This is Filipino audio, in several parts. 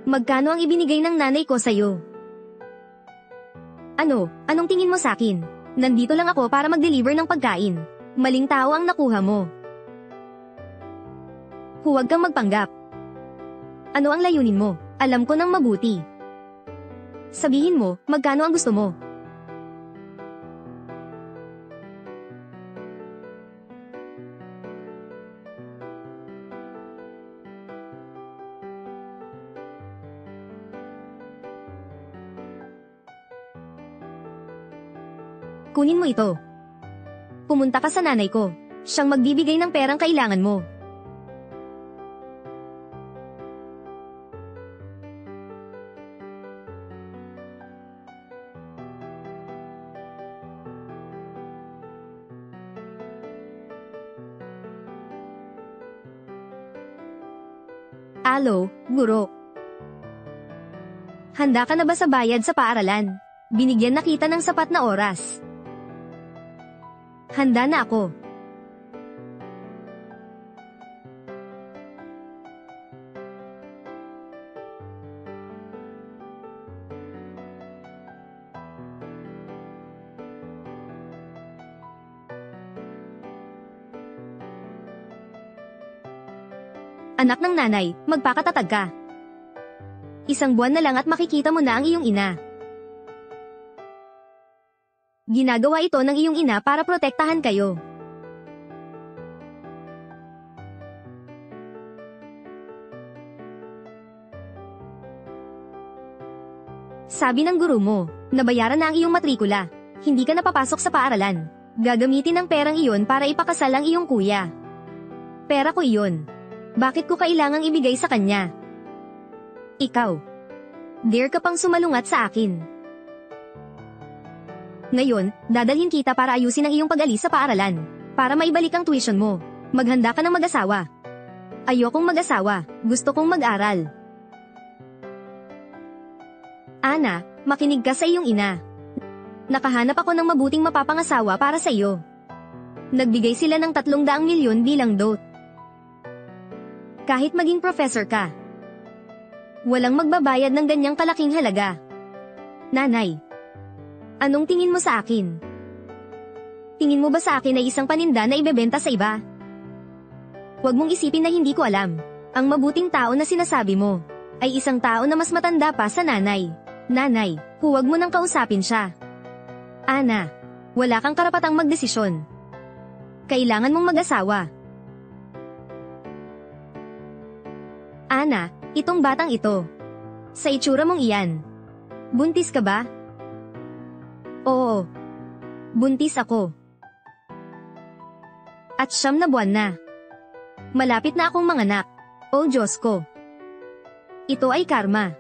Magkano ang ibinigay ng nanay ko sa'yo? Ano? Anong tingin mo sa'kin? Nandito lang ako para mag-deliver ng pagkain. Maling tao ang nakuha mo. Huwag kang magpanggap. Ano ang layunin mo? Alam ko nang mabuti. Sabihin mo, magkano ang gusto mo? Kunin mo ito. Pumunta ka sa nanay ko. Siyang magbibigay ng perang kailangan mo. Alo, guro. Handa ka na ba sa bayad sa paaralan? Binigyan na kita ng sapat na oras. Handa na ako. Anak ng nanay, magpakatatag ka. Isang buwan na lang at makikita mo na ang iyong ina. Ginagawa ito ng iyong ina para protektahan kayo. Sabi ng guru mo, nabayaran na ang iyong matrikula. Hindi ka napapasok sa paaralan. Gagamitin ang perang iyon para ipakasal ang iyong kuya. Pera ko iyon. Bakit ko kailangang ibigay sa kanya? Ikaw. Dare ka pang sumalungat sa akin. Ngayon, dadalhin kita para ayusin ang iyong pag-alis sa paaralan. Para maibalik ang tuition mo. Maghanda ka ng mag-asawa. Ayokong mag-asawa, gusto kong mag-aral. Ana, makinig ka sa iyong ina. Nakahanap ako ng mabuting mapapangasawa para sa iyo. Nagbigay sila ng 300 milyon bilang dote. Kahit maging professor ka, walang magbabayad ng ganyang kalaking halaga. Nanay, anong tingin mo sa akin? Tingin mo ba sa akin ay isang paninda na ibebenta sa iba? Huwag mong isipin na hindi ko alam. Ang mabuting tao na sinasabi mo ay isang tao na mas matanda pa sa nanay. Nanay, huwag mo nang kausapin siya. Ana, wala kang karapatang magdesisyon. Kailangan mong mag-asawa. Ana, itong batang ito. Sa itsura mong iyan. Buntis ka ba? Oo. Buntis ako. At 9 na buwan na. Malapit na akong manganak. O Diyos ko. Ito ay karma.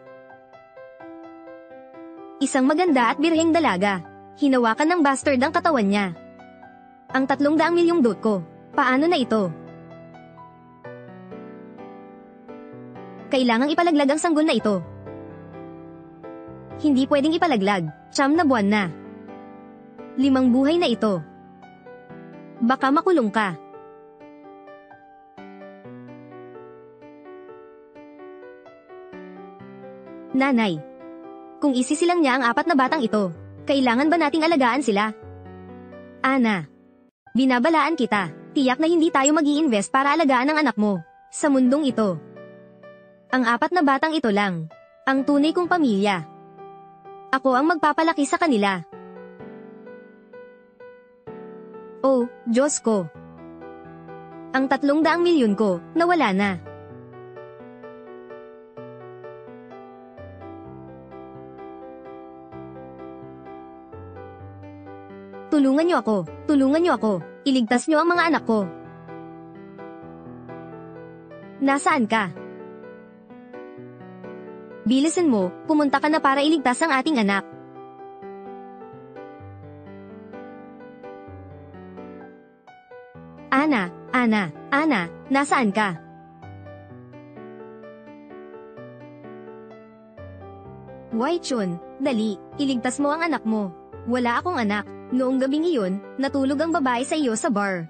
Isang maganda at birheng dalaga. Hinawakan ng bastard ang katawan niya. Ang 300 milyong dote ko. Paano na ito? Kailangang ipalaglag ang sanggol na ito. Hindi pwedeng ipalaglag. 9 na buwan na. 5 buhay na ito. Baka makulong ka. Nanay, kung isisilang niya ang 4 na batang ito, kailangan ba nating alagaan sila? Ana, binabalaan kita. Tiyak na hindi tayo mag-i-invest para alagaan ang anak mo sa mundong ito. Ang 4 na batang ito lang ang tunay kong pamilya. Ako ang magpapalaki sa kanila. Oh, Diyos ko. Ang 300 milyon ko, nawala na. Tulungan niyo ako. Tulungan niyo ako. Iligtas niyo ang mga anak ko. Nasaan ka? Bilisan mo, pumunta ka na para iligtas ang ating anak. Ana, nasaan ka? Wai Chun, dali, iligtas mo ang anak mo. Wala akong anak. Noong gabing iyon, natulog ang babae sa iyo sa bar.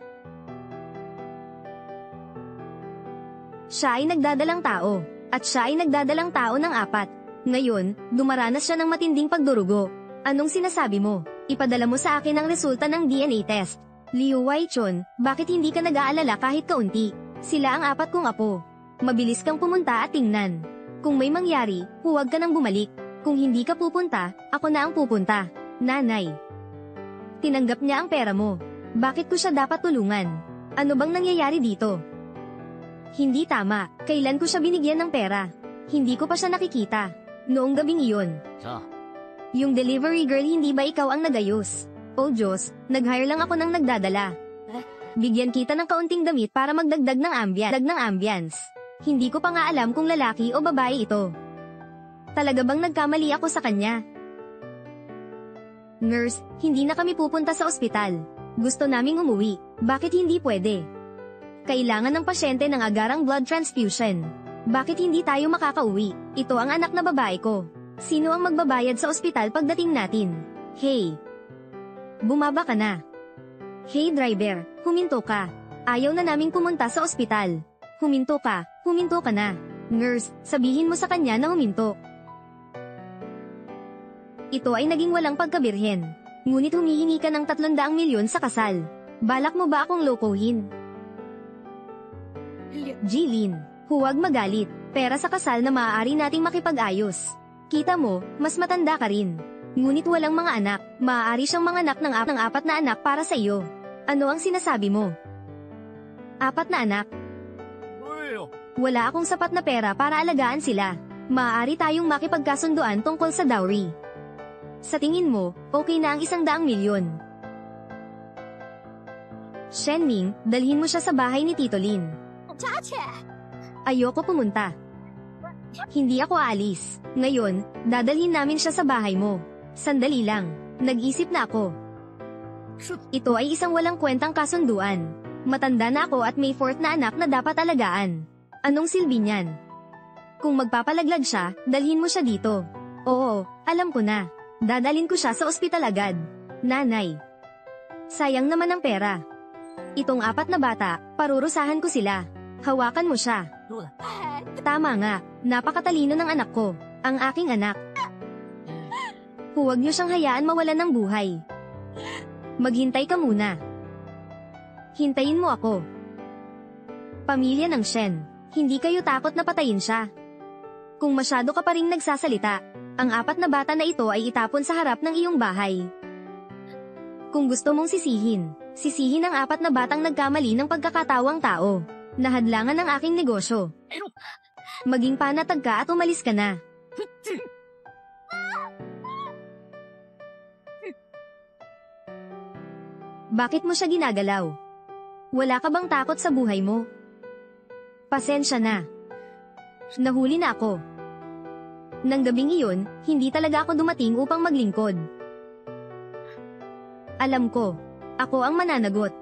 Siya ay nagdadalang tao. At siya ay nagdadalang tao ng 4. Ngayon, dumaranas siya ng matinding pagdurugo. Anong sinasabi mo? Ipadala mo sa akin ang resulta ng DNA test. Liu Waichun, bakit hindi ka nag-aalala kahit kaunti? Sila ang 4 kong apo. Mabilis kang pumunta at tingnan. Kung may mangyari, huwag ka nang bumalik. Kung hindi ka pupunta, ako na ang pupunta. Nanay. Tinanggap niya ang pera mo. Bakit ko siya dapat tulungan? Ano bang nangyayari dito? Hindi tama. Kailan ko siya binigyan ng pera? Hindi ko pa siya nakikita. Noong gabing iyon. Yung delivery girl, hindi ba ikaw ang nagayos? Oh Diyos, nag-hire lang ako ng nagdadala. Bigyan kita ng kaunting damit para magdagdag ng ambience. Hindi ko pa nga alam kung lalaki o babae ito. Talaga bang nagkamali ako sa kanya? Nurse, hindi na kami pupunta sa ospital. Gusto naming umuwi. Bakit hindi pwede? Kailangan ng pasyente ng agarang blood transfusion. Bakit hindi tayo makakauwi? Ito ang anak na babae ko. Sino ang magbabayad sa ospital pagdating natin? Hey! Bumaba ka na. Hey driver, huminto ka. Ayaw na naming pumunta sa ospital. Huminto ka na. Nurse, sabihin mo sa kanya na huminto. Ito ay naging walang pagkabirhen. Ngunit humihingi ka ng 300 milyon sa kasal. Balak mo ba akong lokohin? Jilin, huwag magalit. Pera sa kasal na maaari nating makipag-ayos. Kita mo, mas matanda ka rin. Ngunit walang mga anak, maaari siyang manganak ng 4 na anak para sa iyo. Ano ang sinasabi mo? 4 na anak? Wala akong sapat na pera para alagaan sila. Maaari tayong makipagkasunduan tungkol sa dowry. Sa tingin mo, okay na ang 100 milyon. Shenming, dalhin mo siya sa bahay ni Tito Lin. Ayoko pumunta. Hindi ako aalis. Ngayon, dadalhin namin siya sa bahay mo. Sandali lang. Nag-isip na ako. Ito ay isang walang kwentang kasunduan. Matanda na ako at may 4th na anak na dapat alagaan. Anong silbi niyan? Kung magpapalaglag siya, dalhin mo siya dito. Oo, alam ko na. Dadalhin ko siya sa ospital agad. Nanay. Sayang naman ang pera. Itong 4 na bata, parurusahan ko sila. Hawakan mo siya. Tama nga, napakatalino ng anak ko. Ang aking anak. Huwag niyo siyang hayaan mawalan ng buhay. Maghintay ka muna. Hintayin mo ako. Pamilya ng Shen, hindi kayo takot na patayin siya. Kung masyado ka pa ring nagsasalita, ang 4 na bata na ito ay itapon sa harap ng iyong bahay. Kung gusto mong sisihin ang 4 na batang nagkamali ng pagkakatawang tao. Nahadlangan ang aking negosyo. Maging panatag ka at umalis ka na. Bakit mo siya ginagalaw? Wala ka bang takot sa buhay mo? Pasensya na. Nahuli na ako. Nang gabing iyon, hindi talaga ako dumating upang maglingkod. Alam ko, ako ang mananagot.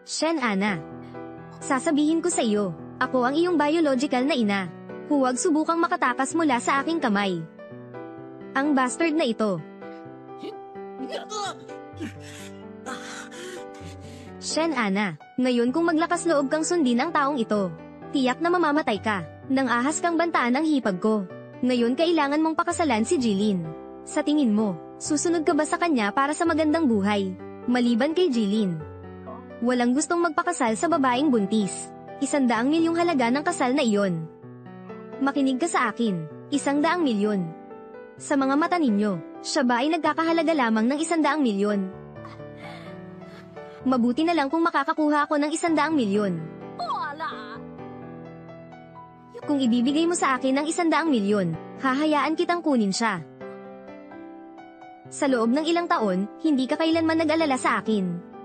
Shen Ana. Sasabihin ko sa iyo, ako ang iyong biological na ina. Huwag subukang makatakas mula sa aking kamay. Ang bastard na ito. Shen Ana, ngayon kung maglakas loob kang sundin ang taong ito, tiyak na mamamatay ka, nang ahas kang bantaan ang hipag ko. Ngayon kailangan mong pakasalan si Jilin. Sa tingin mo, susunod ka ba sa kanya para sa magandang buhay? Maliban kay Jilin. Walang gustong magpakasal sa babaeng buntis. 100 milyong halaga ng kasal na iyon. Makinig ka sa akin, 100 milyon. Sa mga mata ninyo, siya ba ay nagkakahalaga lamang ng 100 milyon? Mabuti na lang kung makakakuha ako ng 100 milyon. Kung ibibigay mo sa akin ng 100 milyon, hahayaan kitang kunin siya. Sa loob ng ilang taon, hindi ka kailanman nag-alala sa akin.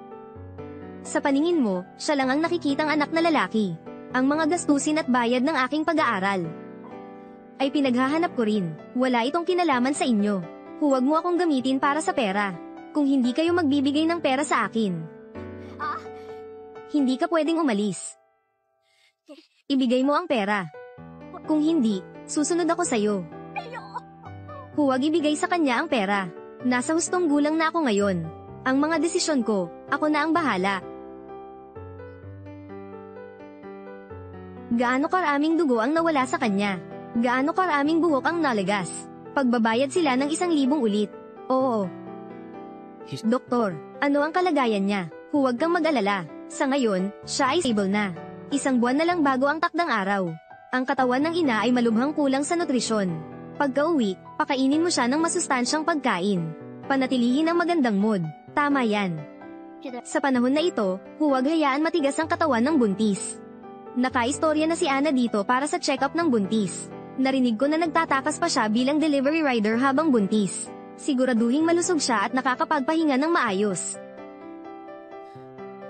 Sa paningin mo, siya lang ang nakikitang anak na lalaki. Ang mga gastusin at bayad ng aking pag-aaral ay pinaghahanap ko rin. Wala itong kinalaman sa inyo. Huwag mo akong gamitin para sa pera. Kung hindi kayo magbibigay ng pera sa akin, hindi ka pwedeng umalis. Ibigay mo ang pera. Kung hindi, susunod ako sa'yo. Huwag ibigay sa kanya ang pera. Nasa hustong gulang na ako ngayon. Ang mga desisyon ko, ako na ang bahala. Gaano karaming dugo ang nawala sa kanya? Gaano karaming buhok ang nalagas? Pagbabayad sila ng 1,000 ulit. Oo. Doktor, ano ang kalagayan niya? Huwag kang mag-alala. Sa ngayon, siya ay stable na. 1 buwan na lang bago ang takdang araw. Ang katawan ng ina ay malubhang kulang sa nutrisyon. Pagka-uwi, pakainin mo siya ng masustansyang pagkain. Panatilihin ang magandang mood. Tama yan. Sa panahon na ito, huwag hayaan matigas ang katawan ng buntis. Nakaistorya na si Ana dito para sa check-up ng buntis. Narinig ko na nagtatakas pa siya bilang delivery rider habang buntis. Siguraduhing malusog siya at nakakapagpahinga ng maayos.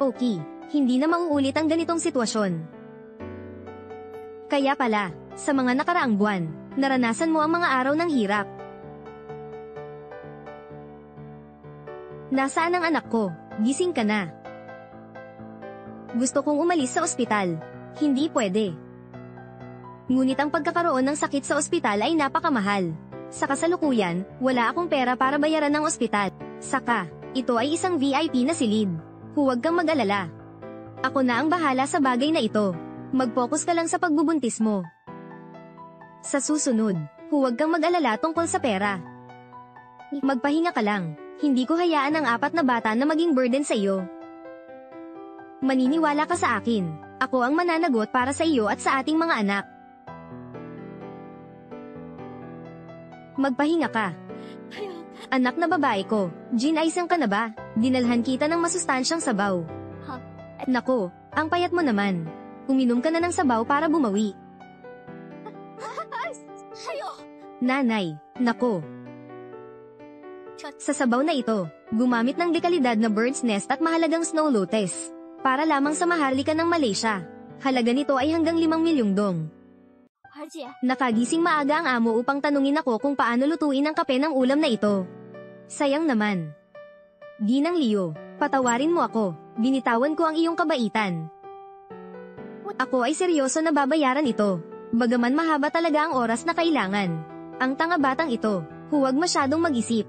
Okay, hindi na mauulit ang ganitong sitwasyon. Kaya pala, sa mga nakaraang buwan, naranasan mo ang mga araw ng hirap. Nasaan ang anak ko? Gising ka na. Gusto kong umalis sa ospital. Hindi pwede. Ngunit ang pagkakaroon ng sakit sa ospital ay napakamahal. Sa kasalukuyan, wala akong pera para bayaran ng ospital. Saka, ito ay isang VIP na silid. Huwag kang mag-alala. Ako na ang bahala sa bagay na ito. Mag-focus ka lang sa pagbubuntis mo. Sa susunod, huwag kang mag-alala tungkol sa pera. Magpahinga ka lang. Hindi ko hayaan ang 4 na bata na maging burden sa iyo. Maniniwala ka sa akin. Ako ang mananagot para sa iyo at sa ating mga anak. Magpahinga ka. Anak na babae ko, ginaisang ka na ba? Dinalhan kita ng masustansyang sabaw. Nako, ang payat mo naman. Uminom ka na ng sabaw para bumawi. Nanay, nako. Sa sabaw na ito, gumamit ng dekalidad na bird's nest at mahalagang snow lotus. Para lamang sa maharlika ng Malaysia. Halaga nito ay hanggang 5 milyong dong. Nakagising maaga ang amo upang tanungin ako kung paano lutuin ang kape ng ulam na ito. Sayang naman. Ginang Leo, patawarin mo ako. Binitawan ko ang iyong kabaitan. Ako ay seryoso na babayaran ito. Bagaman mahaba talaga ang oras na kailangan. Ang tanga batang ito, huwag masyadong mag-isip.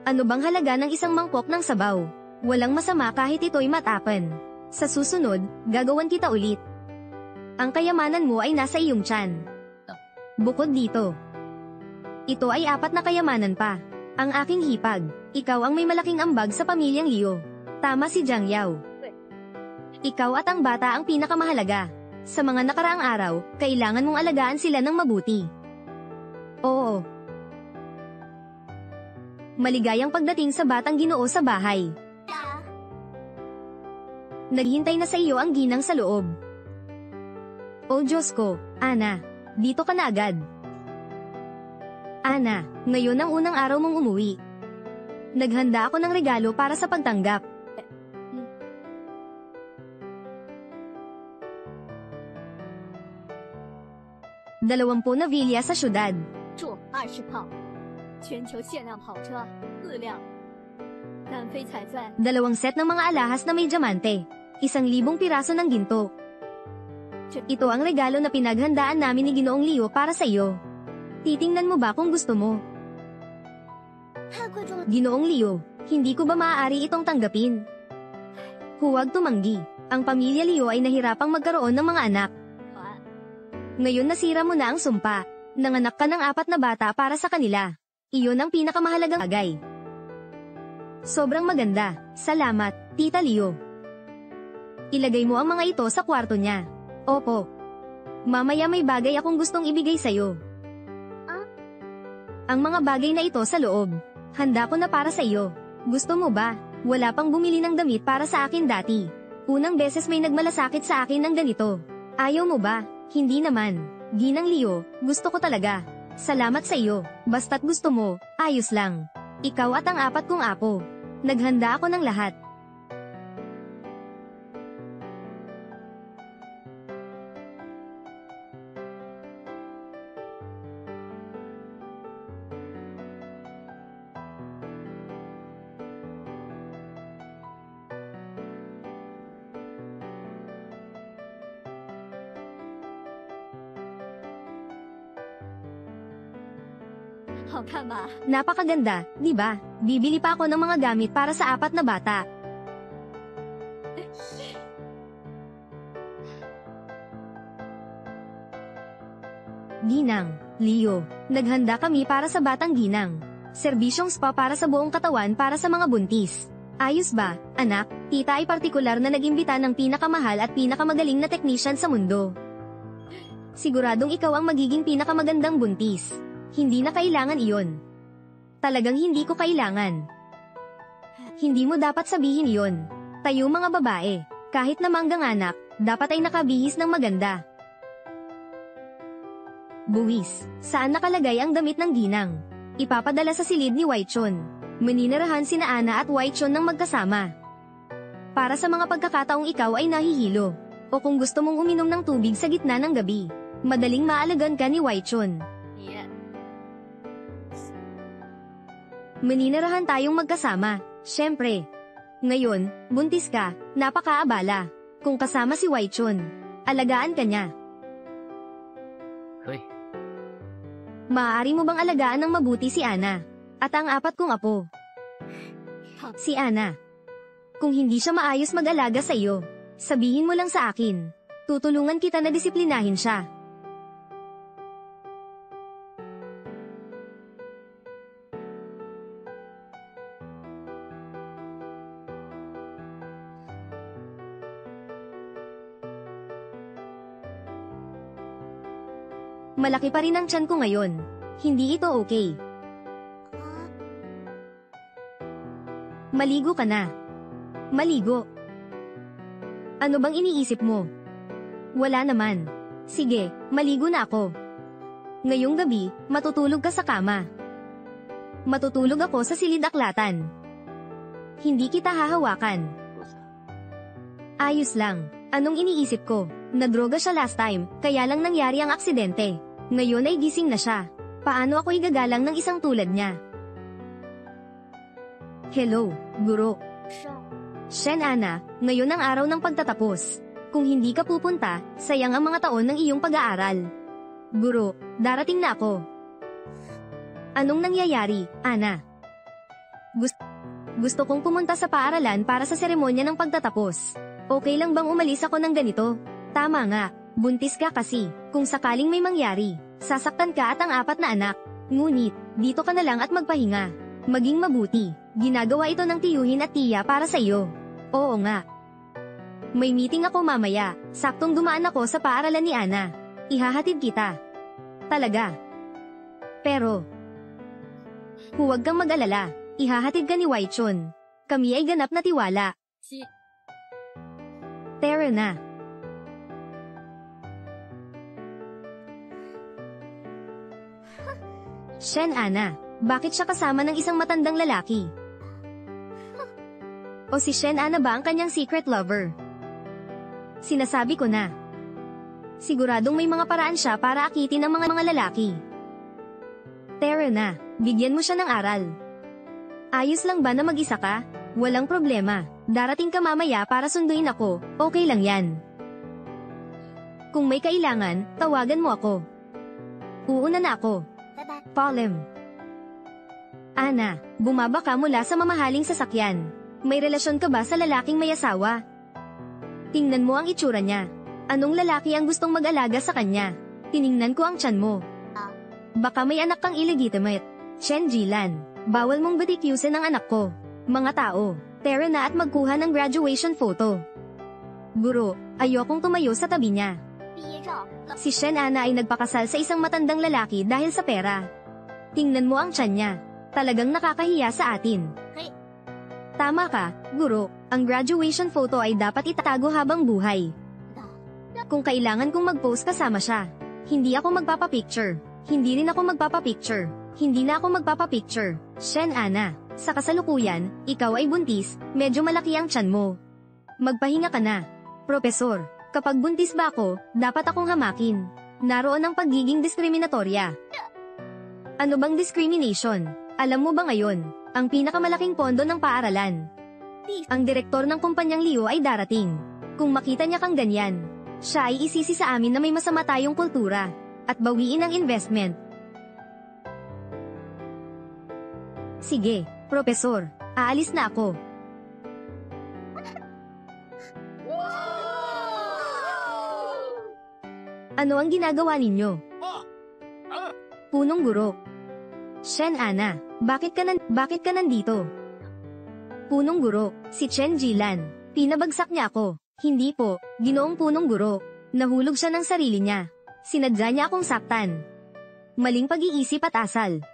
Ano bang halaga ng 1 mangkok ng sabaw? Walang masama kahit ito'y matapan. Sa susunod, gagawan kita ulit. Ang kayamanan mo ay nasa iyong tiyan. Bukod dito, ito ay 4 na kayamanan pa. Ang aking hipag, ikaw ang may malaking ambag sa pamilyang Leo. Tama si Jiang Yao. Ikaw at ang bata ang pinakamahalaga. Sa mga nakaraang araw, kailangan mong alagaan sila ng mabuti. Oo. Maligayang pagdating sa batang Ginoo sa bahay. Naghihintay na sa iyo ang ginang sa loob. Oh Diyos ko, Ana, dito ka na agad. Ana, ngayon ang unang araw mong umuwi. Naghanda ako ng regalo para sa pagtanggap. Dalawampu na villa sa syudad. 20炮，全球限量跑车4辆，单飞彩钻。 2 set ng mga alahas na may diamante. 1,000 piraso ng ginto. Ito ang regalo na pinaghandaan namin ni Ginoong Leo para sa iyo. Titingnan mo ba kung gusto mo? Ginoong Leo, hindi ko ba maaari itong tanggapin? Huwag tumanggi. Ang pamilya Leo ay nahirapang magkaroon ng mga anak. Ngayon nasira mo na ang sumpa. Nanganak ka ng 4 na bata para sa kanila. Iyon ang pinakamahalagang bagay. Sobrang maganda. Salamat, Tita Leo. Ilagay mo ang mga ito sa kwarto niya. Opo. Mamaya may bagay akong gustong ibigay sa'yo. Ang mga bagay na ito sa loob. Handa ko na para sa iyo. Gusto mo ba? Wala pang bumili ng damit para sa akin dati. Unang beses may nagmalasakit sa akin ng ganito. Ayaw mo ba? Hindi naman. Ginang Leo, gusto ko talaga. Salamat sa iyo. Basta't gusto mo, ayos lang. Ikaw at ang 4 kong apo. Naghanda ako ng lahat. Napakaganda, di ba? Bibili pa ako ng mga gamit para sa 4 na bata. Ginang, Leo, naghanda kami para sa batang ginang. Serbisyong spa para sa buong katawan para sa mga buntis. Ayos ba, anak? Tita ay partikular na nag-imbita ng pinakamahal at pinakamagaling na technician sa mundo. Siguradong ikaw ang magiging pinakamagandang buntis. Hindi na kailangan iyon. Talagang hindi ko kailangan. Hindi mo dapat sabihin iyon. Tayo mga babae, kahit na manggang anak, dapat ay nakabihis ng maganda. Buwis, saan nakalagay ang damit ng ginang? Ipapadala sa silid ni Waichon. Maninirahan sina Ana at Waichon ng magkasama. Para sa mga pagkakataong ikaw ay nahihilo, o kung gusto mong uminom ng tubig sa gitna ng gabi, madaling maalagan ka ni Waichon. Maninirahan tayong magkasama, syempre. Ngayon, buntis ka, napakaabala. Kung kasama si Waichon, alagaan ka niya. Hoy. Maaari mo bang alagaan ng mabuti si Ana? At ang 4 kong apo. Si Ana. Kung hindi siya maayos mag-alaga sa iyo, sabihin mo lang sa akin. Tutulungan kita na disiplinahin siya. Malaki pa rin ang tiyan ko ngayon. Hindi ito okay. Maligo ka na. Maligo. Ano bang iniisip mo? Wala naman. Sige, maligo na ako. Ngayong gabi, matutulog ka sa kama. Matutulog ako sa silid-aklatan. Hindi kita hahawakan. Ayos lang. Anong iniisip ko? Nadroga siya last time, kaya lang nangyari ang aksidente. Ngayon ay gising na siya. Paano ako igagalang ng isang tulad niya? Hello, guro. Shen Ana, ngayon ang araw ng pagtatapos. Kung hindi ka pupunta, sayang ang mga taon ng iyong pag-aaral. Guro, darating na ako. Anong nangyayari, Ana? Gusto kong pumunta sa paaralan para sa seremonya ng pagtatapos. Okay lang bang umalis ako ng ganito? Tama nga, buntis ka kasi. Kung sakaling may mangyari, sasaktan ka at ang 4 na anak. Ngunit, dito ka na lang at magpahinga. Maging mabuti, ginagawa ito ng tiyuhin at tiya para sa iyo. Oo nga. May meeting ako mamaya, saktong dumaan ako sa paaralan ni Ana. Ihahatid kita. Talaga. Pero, huwag kang mag-alala, ihahatid ka ni Waichon. Kami ay ganap na tiwala. Tara na. Shen Ana, bakit siya kasama ng isang matandang lalaki? O si Shen Ana ba ang kanyang secret lover? Sinasabi ko na. Siguradong may mga paraan siya para akitin ang mga lalaki. Tara na, bigyan mo siya ng aral. Ayos lang ba na mag-isa ka? Walang problema, darating ka mamaya para sunduin ako, okay lang yan. Kung may kailangan, tawagan mo ako. Uuna na ako. Palem. Ana, bumaba ka mula sa mamahaling sasakyan. May relasyon ka ba sa lalaking may asawa? Tingnan mo ang itsura niya. Anong lalaki ang gustong mag-alaga sa kanya? Tiningnan ko ang tiyan mo. Baka may anak kang illegitimate. Chen Jilan, bawal mong batikyusin ang anak ko. Mga tao, tara na at magkuha ng graduation photo. Guro, ayokong tumayo sa tabi niya. Si Shen Ana ay nagpakasal sa isang matandang lalaki dahil sa pera. Tingnan mo ang tiyan niya. Talagang nakakahiya sa atin. Tama ka, guro. Ang graduation photo ay dapat itatago habang buhay. Kung kailangan kong mag-post kasama siya, hindi ako magpapapicture. Hindi rin ako magpapapicture. Hindi na ako magpapapicture. Shen Ana, sa kasalukuyan, ikaw ay buntis, medyo malaki ang tiyan mo. Magpahinga ka na. Propesor, kapag buntis ba ako, dapat akong hamakin. Naroon ang pagiging diskriminatorya. Ano bang discrimination? Alam mo ba ngayon, ang pinakamalaking pondo ng paaralan? Ang direktor ng kumpanyang Leo ay darating. Kung makita niya kang ganyan, siya ay isisi sa amin na may masama tayong kultura, at bawiin ang investment. Sige, Propesor, aalis na ako. Ano ang ginagawa ninyo? Punong guro. Shen Ana, bakit ka nandito? Punong guro, si Chen Jilan. Pinabagsak niya ako. Hindi po, Ginoong Punong Guro. Nahulog siya ng sarili niya. Sinadya niya akong saktan. Maling pag-iisip at asal.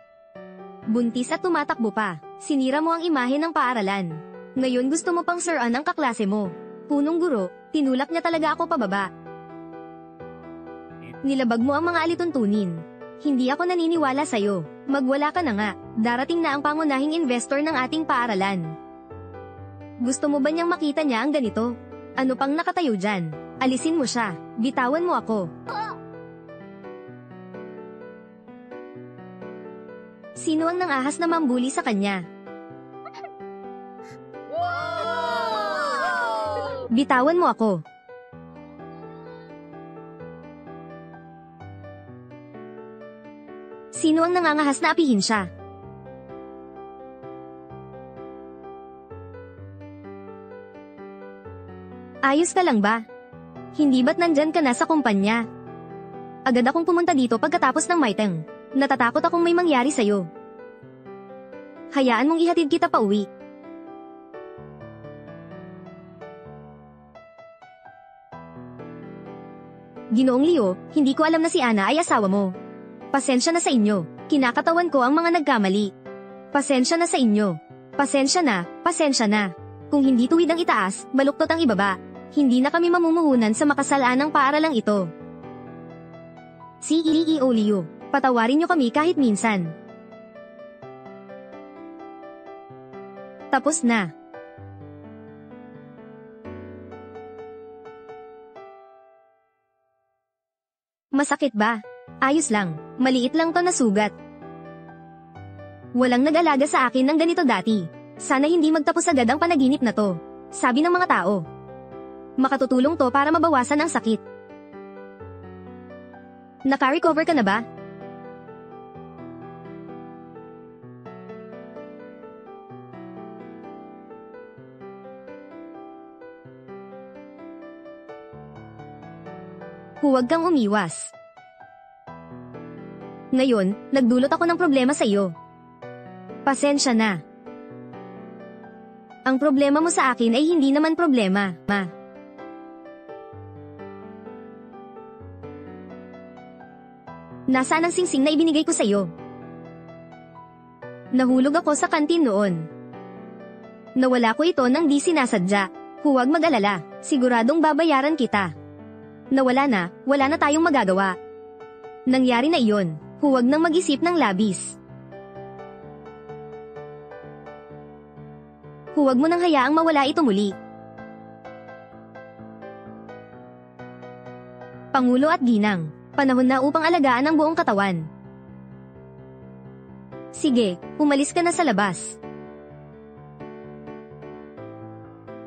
Buntis at tumatakbo pa. Sinira mo ang imahe ng paaralan. Ngayon gusto mo pang siran ang kaklase mo. Punong Guro, tinulak niya talaga ako pababa. Nilabag mo ang mga alituntunin. Hindi ako naniniwala sa'yo. Magwala ka na nga. Darating na ang pangunahing investor ng ating paaralan. Gusto mo ba niyang makita niya ang ganito? Ano pang nakatayo dyan? Alisin mo siya. Bitawan mo ako. Sino ang nangahas na mambuli sa kanya? Bitawan mo ako. Sino ang nangangahas na apihin siya? Ayos ka lang ba? Hindi ba't nandyan ka na sa kumpanya? Agad akong pumunta dito pagkatapos ng meeting. Natatakot akong may mangyari sa'yo. Hayaan mong ihatid kita pa uwi. Ginoong Leo, hindi ko alam na si Ana ay asawa mo. Pasensya na sa inyo. Kinakatawan ko ang mga nagkamali. Pasensya na sa inyo. Pasensya na. Kung hindi tuwid ang itaas, baluktot ang ibaba. Hindi na kami mamumuhunan sa makasalanang paaralang ito. CEO Leo, patawarin niyo kami kahit minsan. Tapos na. Masakit ba? Ayos lang, maliit lang to na sugat. Walang nag-alaga sa akin ng ganito dati. Sana hindi magtapos agad ang panaginip na to. Sabi ng mga tao. Makatutulong to para mabawasan ang sakit. Naka-recover ka na ba? Huwag kang umiwas. Ngayon, nagdulot ako ng problema sa iyo. Pasensya na. Ang problema mo sa akin ay hindi naman problema, ma. Nasaan ang singsing na ibinigay ko sa iyo? Nahulog ako sa kantin noon. Nawala ko ito nang di sinasadya. Huwag mag-alala, siguradong babayaran kita. Nawala na, wala na tayong magagawa. Nangyari na iyon. Huwag nang mag-isip ng labis. Huwag mo nang hayaang mawala ito muli. Pangulo at Ginang, panahon na upang alagaan ang buong katawan. Sige, umalis ka na sa labas.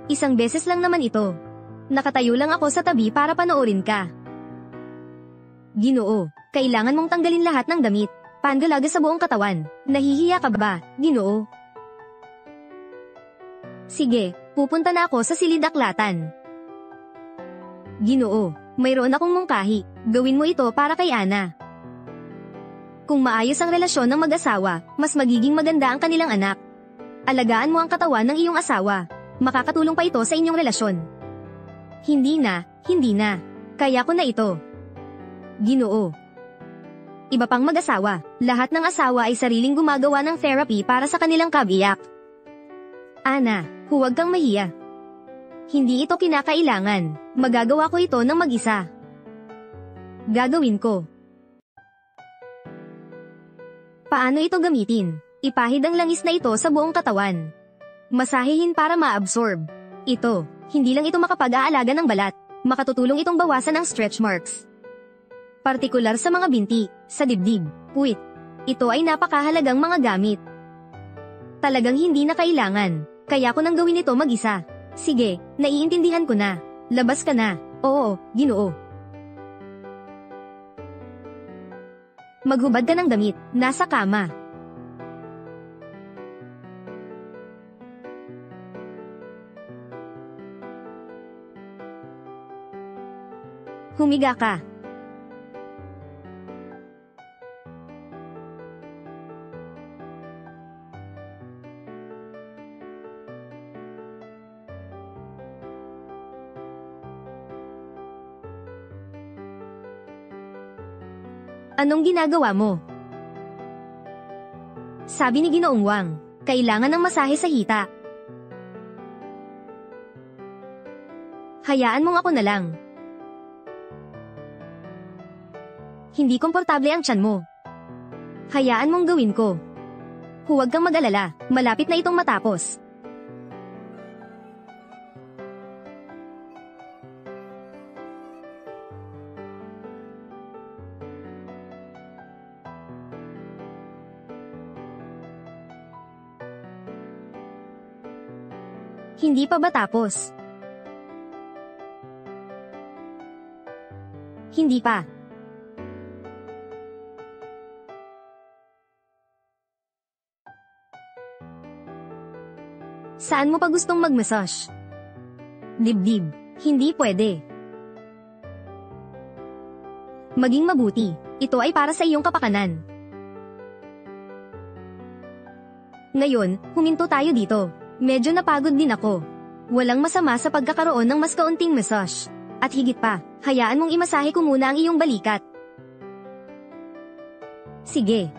Isang beses lang naman ito. Nakatayo lang ako sa tabi para panoorin ka. Ginoo, kailangan mong tanggalin lahat ng damit, pangalaga sa buong katawan. Nahihiya ka ba, Ginoo? Sige, pupunta na ako sa silid-aklatan. Ginoo, mayroon akong mungkahi. Gawin mo ito para kay Ana. Kung maayos ang relasyon ng mag-asawa, mas magiging maganda ang kanilang anak. Alagaan mo ang katawan ng iyong asawa. Makakatulong pa ito sa inyong relasyon. Hindi na. Kaya ko na ito. Ginoo. Iba pang mag-asawa, lahat ng asawa ay sariling gumagawa ng therapy para sa kanilang kabiyak. Ana, huwag kang mahiya. Hindi ito kinakailangan, magagawa ko ito ng mag-isa. Gagawin ko. Paano ito gamitin? Ipahid ang langis na ito sa buong katawan. Masahihin para ma-absorb. Ito, hindi lang ito makapag-aalaga ng balat, makatutulong itong bawasan ang stretch marks. Partikular sa mga binti, sa dibdib, puwit. Ito ay napakahalagang mga gamit. Talagang hindi na kailangan, kaya ko nang gawin ito mag-isa. Sige, naiintindihan ko na. Labas ka na. Oo, Ginoo. Maghubad ka ng damit, nasa kama. Humiga ka. Anong ginagawa mo? Sabi ni Ginoong Wang, kailangan ng masahe sa hita. Hayaan mong ako na lang. Hindi komportable ang tiyan mo. Hayaan mong gawin ko. Huwag kang mag-alala, malapit na itong matapos. Hindi pa ba tapos? Hindi pa. Saan mo pa gustong mag-massage? Dibdib. Hindi pwede. Maging mabuti. Ito ay para sa iyong kapakanan. Ngayon, huminto tayo dito. Medyo napagod din ako. Walang masama sa pagkakaroon ng mas kaunting massage. At higit pa, hayaan mong imasahe ko muna ang iyong balikat. Sige.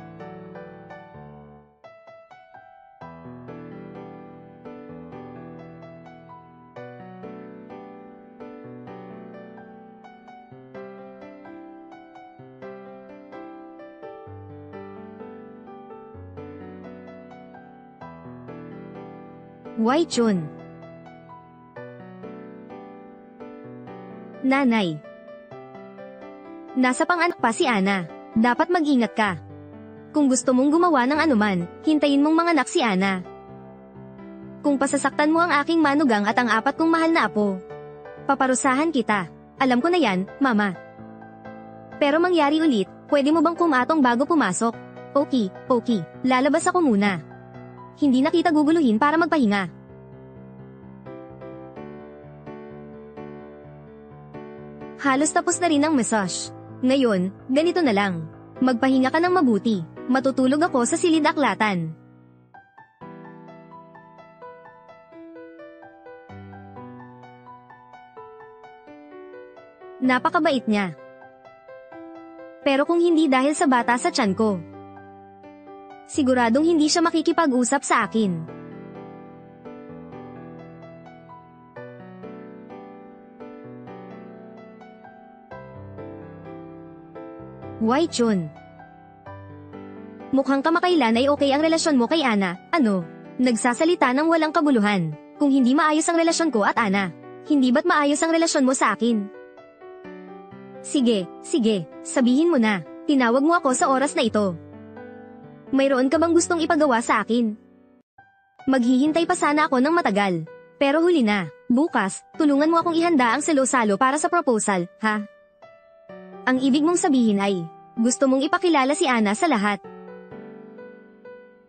Wai Chun. Nanay. Nasa pang-anak pa si Ana. Dapat mag-ingat ka. Kung gusto mong gumawa ng anuman, hintayin mong manganak si Ana. Kung pasasaktan mo ang aking manugang at ang 4 kong mahal na apo, paparusahan kita. Alam ko na yan, Mama. Pero mangyari ulit, pwede mo bang kumatong bago pumasok? Okay, lalabas ako muna. Hindi na kita guguluhin para magpahinga. Halos tapos na rin ang massage. Ngayon, ganito na lang. Magpahinga ka ng mabuti. Matutulog ako sa silid-aklatan. Napakabait niya. Pero kung hindi dahil sa bata sa tiyan ko, siguradong hindi siya makikipag-usap sa akin. Wai Chun. Mukhang kamakailan ay okay ang relasyon mo kay Ana, ano? Nagsasalita ng walang kabuluhan. Kung hindi maayos ang relasyon ko at Ana, hindi ba't maayos ang relasyon mo sa akin? Sige, sabihin mo na. Tinawag mo ako sa oras na ito. Mayroon ka bang gustong ipagawa sa akin? Maghihintay pa sana ako ng matagal. Pero huli na. Bukas, tulungan mo akong ihanda ang salo-salo para sa proposal, ha? Ang ibig mong sabihin ay, gusto mong ipakilala si Ana sa lahat.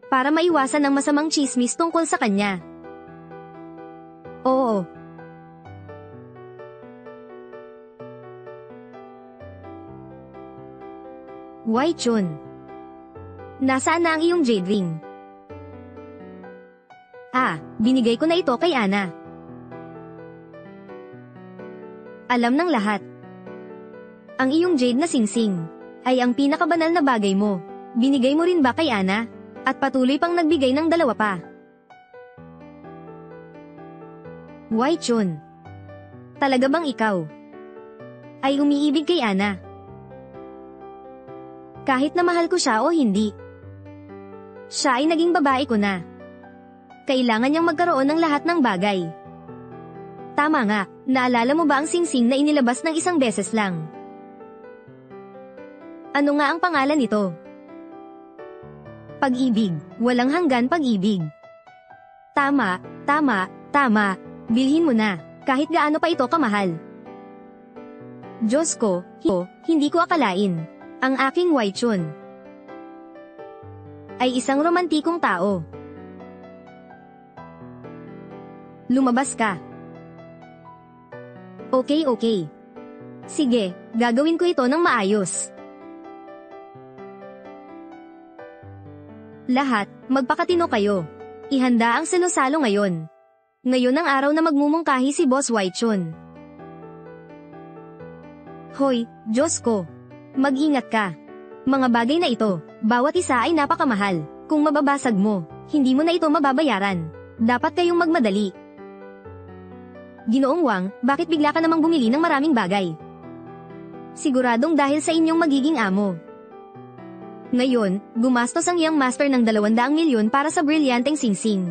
Para maiwasan ang masamang chismis tungkol sa kanya. Oo. Wai Chun. Nasaan na ang iyong jade ring? Binigay ko na ito kay Ana. Alam ng lahat. Ang iyong jade na singsing ay ang pinakabanal na bagay mo. Binigay mo rin ba kay Ana? At patuloy pang nagbigay ng 2 pa. Wai Chun. Talaga bang ikaw ay umiibig kay Ana? Kahit na mahal ko siya o hindi, siya ay naging babae ko na. Kailangan niyang magkaroon ng lahat ng bagay. Tama nga, naalala mo ba ang singsing na inilabas ng 1 beses lang? Ano nga ang pangalan nito? Pag-ibig, walang hanggan pag-ibig. Tama. Bilhin mo na, kahit gaano pa ito kamahal. Diyos ko, hindi ko akalain. Ang aking Wai Chun ay isang romantikong tao. Lumabas ka. Okay. Sige, gagawin ko ito ng maayos. Lahat, magpakatino kayo. Ihanda ang salo-salo ngayon. Ngayon ang araw na magmumungkahi si Boss Wai Chun. Hoy, Diyos ko. Mag-ingat ka. Mga bagay na ito, bawat isa ay napakamahal. Kung mababasag mo, hindi mo na ito mababayaran. Dapat kayong magmadali. Ginoong Wang, bakit bigla ka namang bumili ng maraming bagay? Siguradong dahil sa inyong magiging amo. Ngayon, gumastos ang iyang master ng 200 milyon para sa brilyanteng singsing.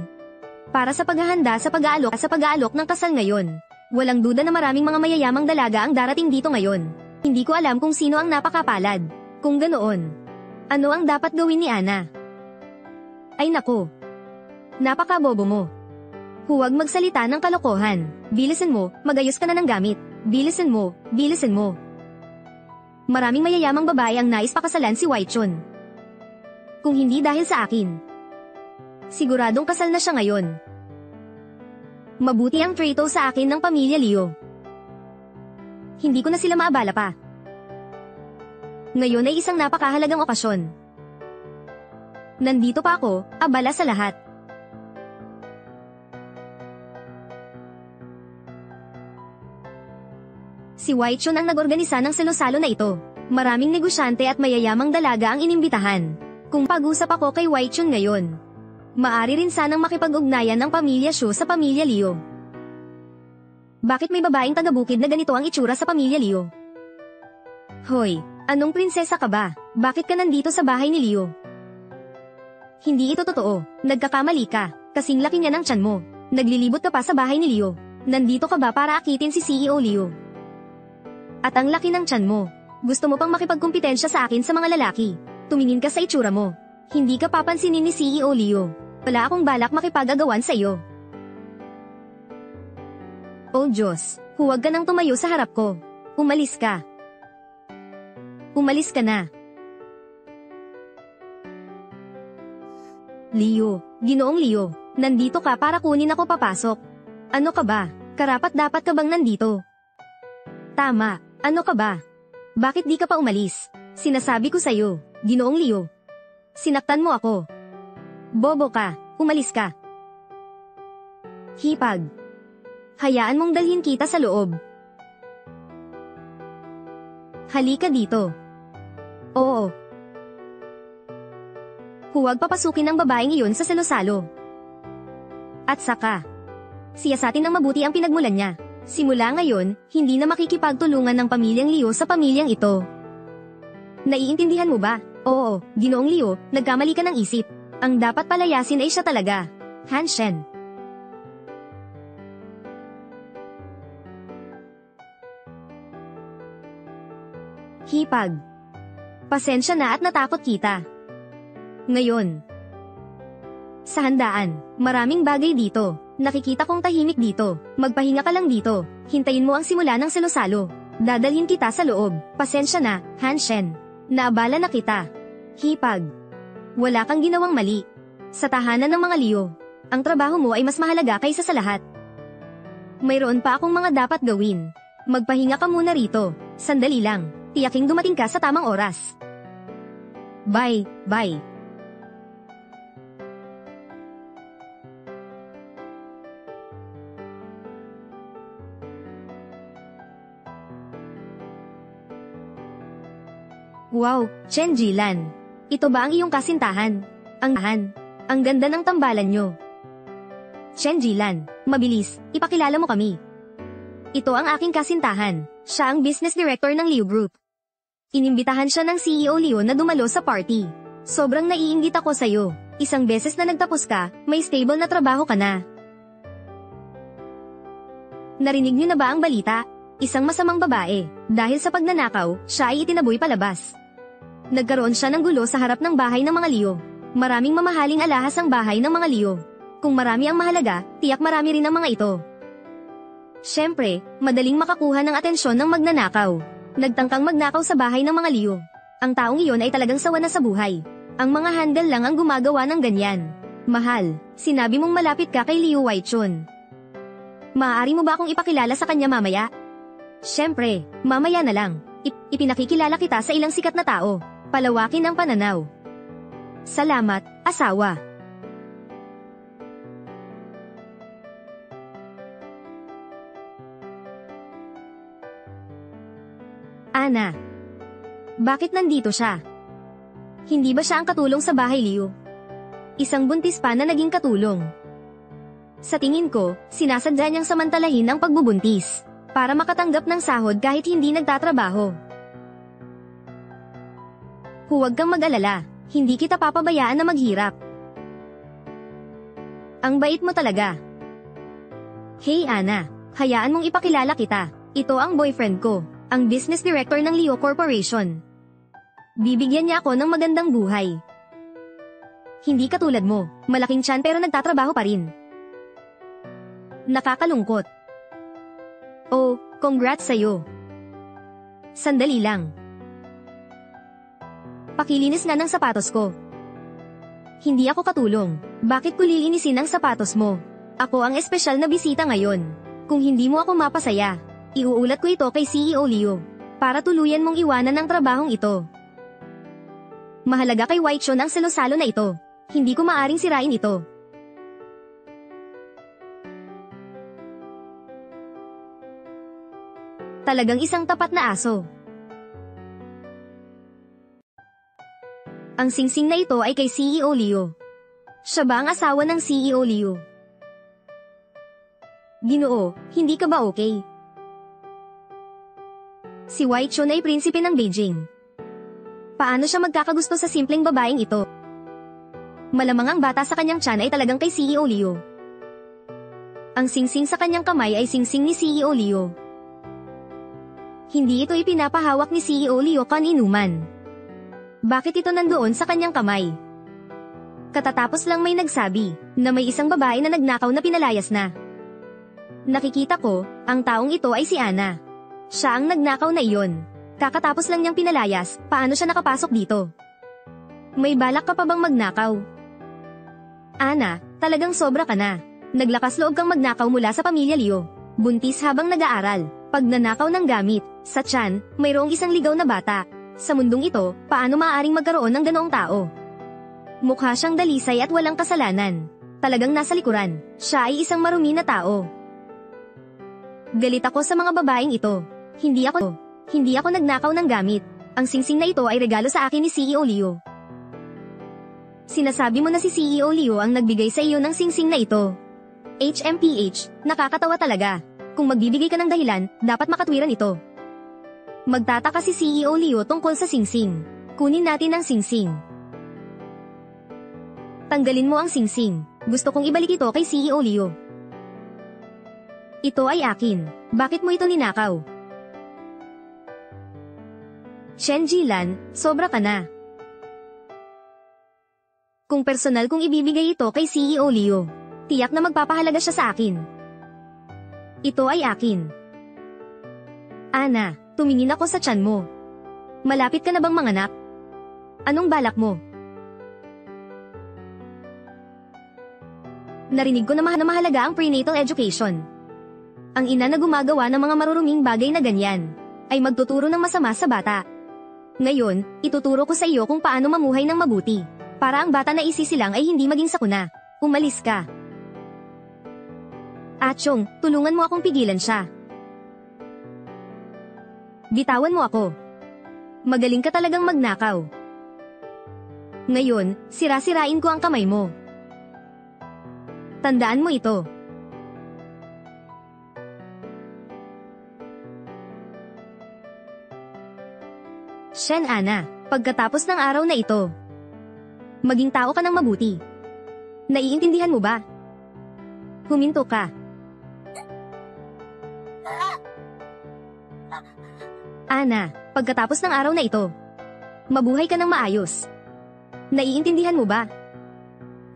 Para sa paghahanda sa pag-aalok ng kasal ngayon. Walang duda na maraming mga mayayamang dalaga ang darating dito ngayon. Hindi ko alam kung sino ang napakapalad. Kung ganoon, ano ang dapat gawin ni Ana? Ay nako. Napakabobo mo. Huwag magsalita ng kalokohan. Bilisan mo, magayos ka na ng gamit. Bilisan mo, bilisan mo. Maraming mayayamang babae ang nais pakasalan si Wai Chun. Kung hindi dahil sa akin, siguradong kasal na siya ngayon. Mabuti ang trato sa akin ng pamilya Liu. Hindi ko na sila maabala pa. Ngayon ay isang napakahalagang okasyon. Nandito pa ako, abala sa lahat. Si Wai Chun ang nag-organisa ng selusalo na ito. Maraming negosyante at mayayamang dalaga ang inimbitahan. Kung pag-usap ako kay Wai Chun ngayon, maari rin sanang makipag-ugnayan ng pamilya Xu sa pamilya Liu. Bakit may babaeng taga-bukid na ganito ang itsura sa pamilya Liu? Hoy, anong prinsesa ka ba? Bakit ka nandito sa bahay ni Liu? Hindi ito totoo. Nagkakamali ka. Kasing laki niya ng tiyan mo. Naglilibot ka pa sa bahay ni Liu. Nandito ka ba para akitin si CEO Liu? At ang laki ng tiyan mo. Gusto mo pang makipagkumpetensya sa akin sa mga lalaki. Tumingin ka sa itsura mo. Hindi ka papansinin ni CEO Liu. Wala akong balak makipag-agawan sa iyo. Oh Diyos, huwag ka nang tumayo sa harap ko. Umalis ka. Umalis ka na. Liu, Ginoong Liu, nandito ka para kunin ako papasok. Ano ka ba? Karapat-dapat ka bang nandito? Tama, ano ka ba? Bakit di ka pa umalis? Sinasabi ko sa'yo, Ginoong Liu. Sinaktan mo ako. Bobo ka, umalis ka. Hipag. Hayaan mong dalhin kita sa loob. Halika dito. Oo. Huwag papasukin ang babaeng iyon sa selusalo. At saka, siyasatin ng mabuti ang pinagmulan niya. Simula ngayon, hindi na makikipagtulungan ng pamilyang Liu sa pamilyang ito. Naiintindihan mo ba? Oo, Ginoong Liu, nagkamali ka ng isip. Ang dapat palayasin ay siya talaga. Han Shen. Hipag. Pasensya na at natakot kita. Ngayon. Sa handaan, maraming bagay dito. Nakikita kong tahimik dito. Magpahinga ka lang dito. Hintayin mo ang simula ng selusalo. Dadalhin kita sa loob. Pasensya na, Han Shen. Naabala na kita. Hipag. Wala kang ginawang mali. Sa tahanan ng mga Liu, ang trabaho mo ay mas mahalaga kaysa sa lahat. Mayroon pa akong mga dapat gawin. Magpahinga ka muna rito. Sandali lang. Tiyaking dumating ka sa tamang oras. Bye, bye. Wow, Chen Jilan. Ito ba ang iyong kasintahan? Ang ganda ng tambalan nyo. Chen Jilan, mabilis, ipakilala mo kami. Ito ang aking kasintahan. Siya ang business director ng Liu Group. Inimbitahan siya ng CEO Liu na dumalo sa party. Sobrang naiinggit ako sa'yo. Isang beses na nagtapos ka, may stable na trabaho ka na. Narinig niyo na ba ang balita? Isang masamang babae. Dahil sa pagnanakaw, siya ay itinaboy palabas. Nagkaroon siya ng gulo sa harap ng bahay ng mga Liu. Maraming mamahaling alahas ang bahay ng mga Liu. Kung marami ang mahalaga, tiyak marami rin ang mga ito. Siyempre, madaling makakuha ng atensyon ng magnanakaw. Nagtangkang magnakaw sa bahay ng mga Liu. Ang taong iyon ay talagang sawa na sa buhay. Ang mga handle lang ang gumagawa ng ganyan. Mahal, sinabi mong malapit ka kay Liu Wai Chun. Maaari mo ba akong ipakilala sa kanya mamaya? Siyempre, mamaya na lang. Ipinakikilala kita sa ilang sikat na tao. Palawakin ang pananaw. Salamat, asawa. Ana. Bakit nandito siya? Hindi ba siya ang katulong sa bahay, Liu? Isang buntis pa na naging katulong. Sa tingin ko, sinasadya niyang samantalahin ang pagbubuntis para makatanggap ng sahod kahit hindi nagtatrabaho. Huwag kang mag-alala, hindi kita papabayaan na maghirap. Ang bait mo talaga. Hey Ana, hayaan mong ipakilala kita. Ito ang boyfriend ko, ang business director ng Leo Corporation. Bibigyan niya ako ng magandang buhay. Hindi katulad mo, malaking tiyan pero nagtatrabaho pa rin. Nakakalungkot. Oh, congrats sa'yo. Sandali lang. Pakilinis nga ng sapatos ko. Hindi ako katulong. Bakit ko lilinisin ang sapatos mo? Ako ang espesyal na bisita ngayon. Kung hindi mo ako mapasaya, iuulat ko ito kay CEO Leo para tuluyan mong iwanan ang trabahong ito. Mahalaga kay Waichon ang selosalo na ito. Hindi ko maaring sirain ito. Talagang isang tapat na aso. Ang singsing na ito ay kay CEO Leo. Siya ba ang asawa ng CEO Leo? Ginoo, hindi ka ba okay? Si Waichon ay prinsipe ng Beijing. Paano siya magkakagusto sa simpleng babaeng ito? Malamang ang bata sa kanyang tiyan ay talagang kay CEO Leo. Ang singsing sa kanyang kamay ay singsing ni CEO Leo. Hindi ito ipinapahawak ni CEO Leo kaninuman. Bakit ito nandoon sa kanyang kamay? Katatapos lang may nagsabi na may isang babae na nagnakaw na pinalayas na. Nakikita ko, ang taong ito ay si Ana. Siya ang nagnakaw na iyon. Kakatapos lang niyang pinalayas, paano siya nakapasok dito? May balak ka pa bang magnakaw? Ana, talagang sobra ka na. Naglakas loob kang magnakaw mula sa pamilya Leo. Buntis habang nag-aaral, pagnanakaw ng gamit, sa tiyan, mayroong isang ligaw na bata. Sa mundong ito, paano maaaring magkaroon ng ganoong tao? Mukha siyang dalisay at walang kasalanan. Talagang nasa likuran, siya ay isang marumi na tao. Galit ako sa mga babaeng ito. Hindi ako nagnakaw ng gamit. Ang singsing na ito ay regalo sa akin ni CEO Leo. Sinasabi mo na si CEO Leo ang nagbigay sa iyo ng singsing na ito. HMPH, nakakatawa talaga. Kung magbibigay ka ng dahilan, dapat makatwiran ito. Magtataka si CEO Leo tungkol sa singsing. Kunin natin ang singsing. Tanggalin mo ang singsing. Gusto kong ibalik ito kay CEO Leo. Ito ay akin. Bakit mo ito ninakaw? Chen Jilan, sobra ka na. Kung personal kong ibibigay ito kay CEO Leo, tiyak na magpapahalaga siya sa akin. Ito ay akin. Ana, tumingin ako sa tiyan mo. Malapit ka na bang manganak? Anong balak mo? Narinig ko na mahalaga ang prenatal education. Ang ina na gumagawa ng mga maruruming bagay na ganyan, ay magtuturo ng masama sa bata. Ngayon, ituturo ko sa iyo kung paano mamuhay ng mabuti, para ang bata na isisilang ay hindi maging sakuna. Umalis ka. Achong, tulungan mo akong pigilan siya. Bitawan mo ako. Magaling ka talagang magnakaw. Ngayon, sira-sirain ko ang kamay mo. Tandaan mo ito. Shen Ana, pagkatapos ng araw na ito, maging tao ka ng mabuti. Naiintindihan mo ba? Huminto ka. Ana, pagkatapos ng araw na ito, mabuhay ka ng maayos. Naiintindihan mo ba?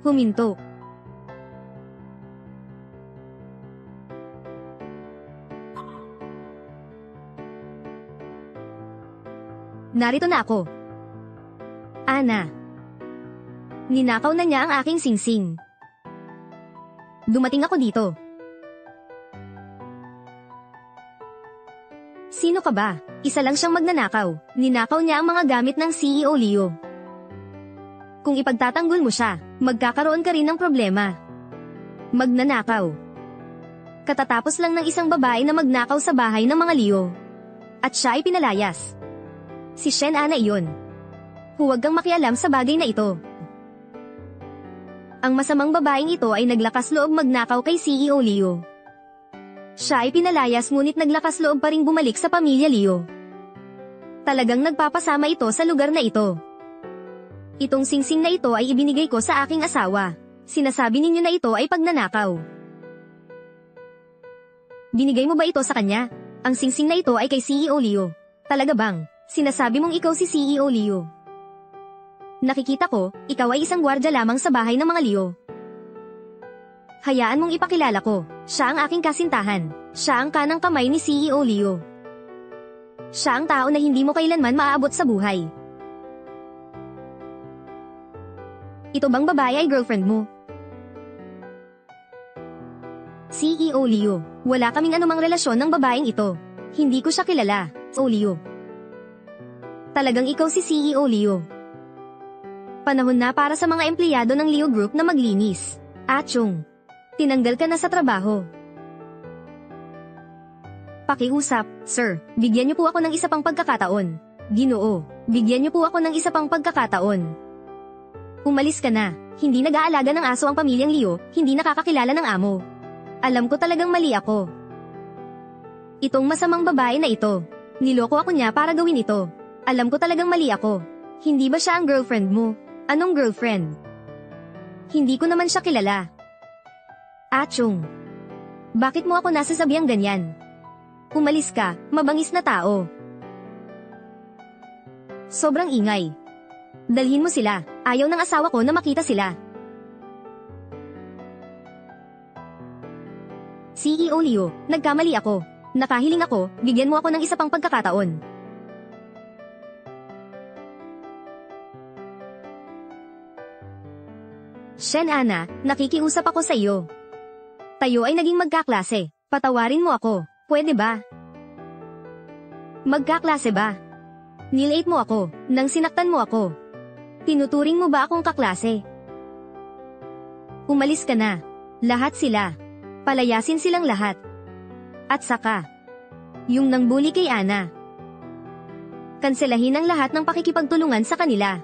Huminto. Narito na ako. Ana. Ninakaw na niya ang aking singsing. Dumating ako dito. Sino ka ba? Isa lang siyang magnanakaw. Ninakaw niya ang mga gamit ng CEO Leo. Kung ipagtatanggol mo siya, magkakaroon ka rin ng problema. Magnanakaw. Katatapos lang ng isang babae na magnakaw sa bahay ng mga Leo. At siya ay pinalayas. Si Shen Ana iyon. Huwag kang makialam sa bagay na ito. Ang masamang babaeng ito ay naglakas loob magnakaw kay CEO Leo. Siya ay pinalayas ngunit naglakas loob pa ring bumalik sa pamilya Leo. Talagang nagpapasama ito sa lugar na ito. Itong singsing na ito ay ibinigay ko sa aking asawa. Sinasabi ninyo na ito ay pagnanakaw. Binigay mo ba ito sa kanya? Ang singsing na ito ay kay CEO Leo. Talaga bang? Sinasabi mong ikaw si CEO Leo. Nakikita ko, ikaw ay isang gwardya lamang sa bahay ng mga Leo. Hayaan mong ipakilala ko, siya ang aking kasintahan. Siya ang kanang kamay ni CEO Leo. Siya ang tao na hindi mo kailanman maaabot sa buhay. Ito bang babae ay girlfriend mo? CEO Leo, wala kaming anumang relasyon ng babaeng ito. Hindi ko siya kilala, CEO Leo. Talagang ikaw si CEO Leo. Panahon na para sa mga empleyado ng Leo Group na maglinis. Achong, tinanggal ka na sa trabaho. Pakiusap, sir, bigyan niyo po ako ng isa pang pagkakataon. Ginoo, bigyan niyo po ako ng isa pang pagkakataon. Umalis ka na, hindi nag-aalaga ng aso ang pamilyang Leo, hindi nakakakilala ng amo. Alam ko talagang mali ako. Itong masamang babae na ito, niloko ako niya para gawin ito. Alam ko talagang mali ako. Hindi ba siya ang girlfriend mo? Anong girlfriend? Hindi ko naman siya kilala. Achong, bakit mo ako nasasabihang ganyan? Umalis ka, mabangis na tao. Sobrang ingay. Dalhin mo sila, ayaw ng asawa ko na makita sila. CEO Leo, nagkamali ako. Nakahiling ako, bigyan mo ako ng isa pang pagkakataon. Shen Ana, nakikiusap ako sa iyo. Tayo ay naging magkaklase, patawarin mo ako, pwede ba? Magkaklase ba? Nilate mo ako, nang sinaktan mo ako. Tinuturing mo ba akong kaklase? Umalis ka na. Lahat sila. Palayasin silang lahat. At saka, yung nangbuli kay Ana. Kanselahin ang lahat ng pakikipagtulungan sa kanila.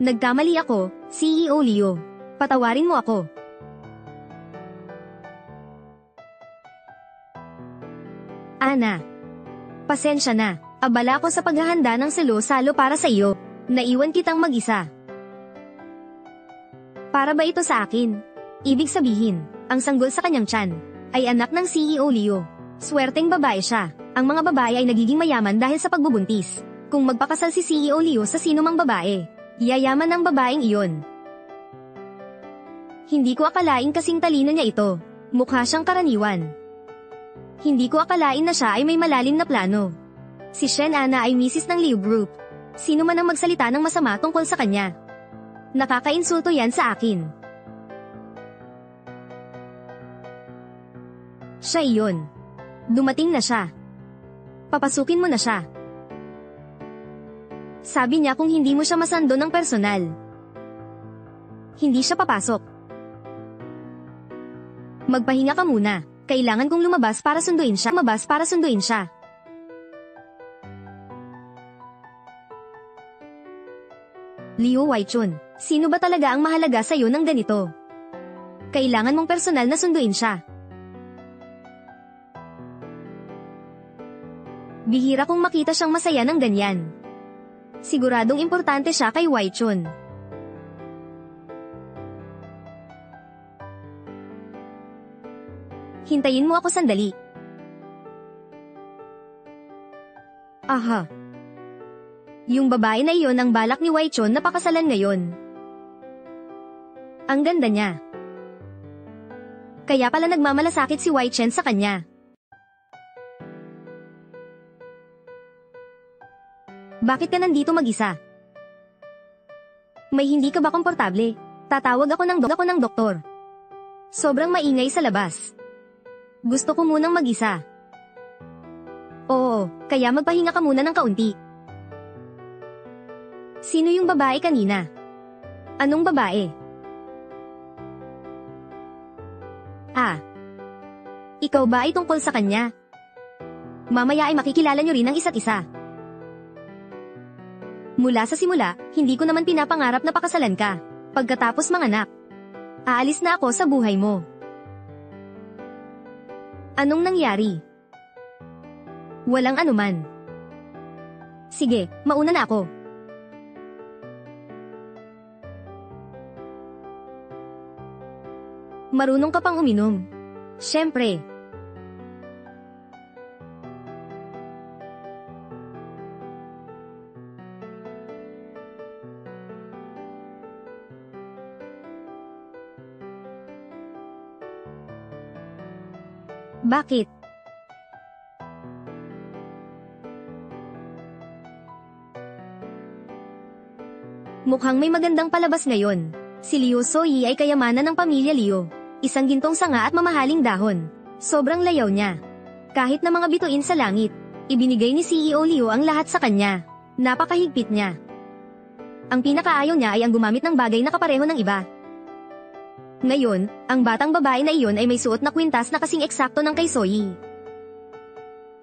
Nagkamali ako, CEO Leo. Patawarin mo ako. Ana. Pasensya na. Abala ko sa paghahanda ng salo-salo para sa iyo. Naiwan kitang mag-isa. Para ba ito sa akin? Ibig sabihin, ang sanggol sa kanyang tiyan ay anak ng CEO Leo. Swerteng babae siya. Ang mga babae ay nagiging mayaman dahil sa pagbubuntis. Kung magpakasal si CEO Leo sa sino mang babae, yayaman ang babaeng iyon. Hindi ko akalain kasing talino niya ito. Mukha siyang karaniwan. Hindi ko akalain na siya ay may malalim na plano. Si Shen Ana ay misis ng Leo Group. Sino man ang magsalita ng masama tungkol sa kanya. Nakakainsulto yan sa akin. Siya iyon. Dumating na siya. Papasukin mo na siya. Sabi niya kung hindi mo siya masando ng personal. Hindi siya papasok. Magpahinga ka muna. Kailangan kong lumabas para sunduin siya. Liu Waichun, sino ba talaga ang mahalaga sa'yo ng ganito? Kailangan mong personal na sunduin siya. Bihira kong makita siyang masaya ng ganyan. Siguradong importante siya kay Waichun. Hintayin mo ako sandali. Aha. Yung babae na iyon ang balak ni Waichun na pakasalan ngayon. Ang ganda niya. Kaya pala nagmamalasakit si Waichen sa kanya. Bakit ka nandito mag-isa? May hindi ka ba komportable? Tatawag ako ng doktor. Sobrang maingay sa labas. Gusto ko munang mag-isa. Oo, kaya magpahinga ka muna ng kaunti. Sino yung babae kanina? Anong babae? Ah. Ikaw ba ay tungkol sa kanya? Mamaya ay makikilala nyo rin ang isa't isa. Mula sa simula, hindi ko naman pinapangarap na pakasalan ka. Pagkatapos manganak, aalis na ako sa buhay mo. Anong nangyari? Walang anuman. Sige, mauna na ako. Marunong ka pang uminom. Siyempre. Bakit? Mukhang may magandang palabas ngayon. Si Liu Soyi ay kayamanan ng pamilya Liu. Isang gintong sanga at mamahaling dahon. Sobrang layaw niya. Kahit na mga bituin sa langit, ibinigay ni CEO Liu ang lahat sa kanya. Napakahigpit niya. Ang pinakaayaw niya ay ang gumamit ng bagay na kapareho ng iba. Ngayon, ang batang babae na iyon ay may suot na kwintas na kasing eksakto ng kay Soyi.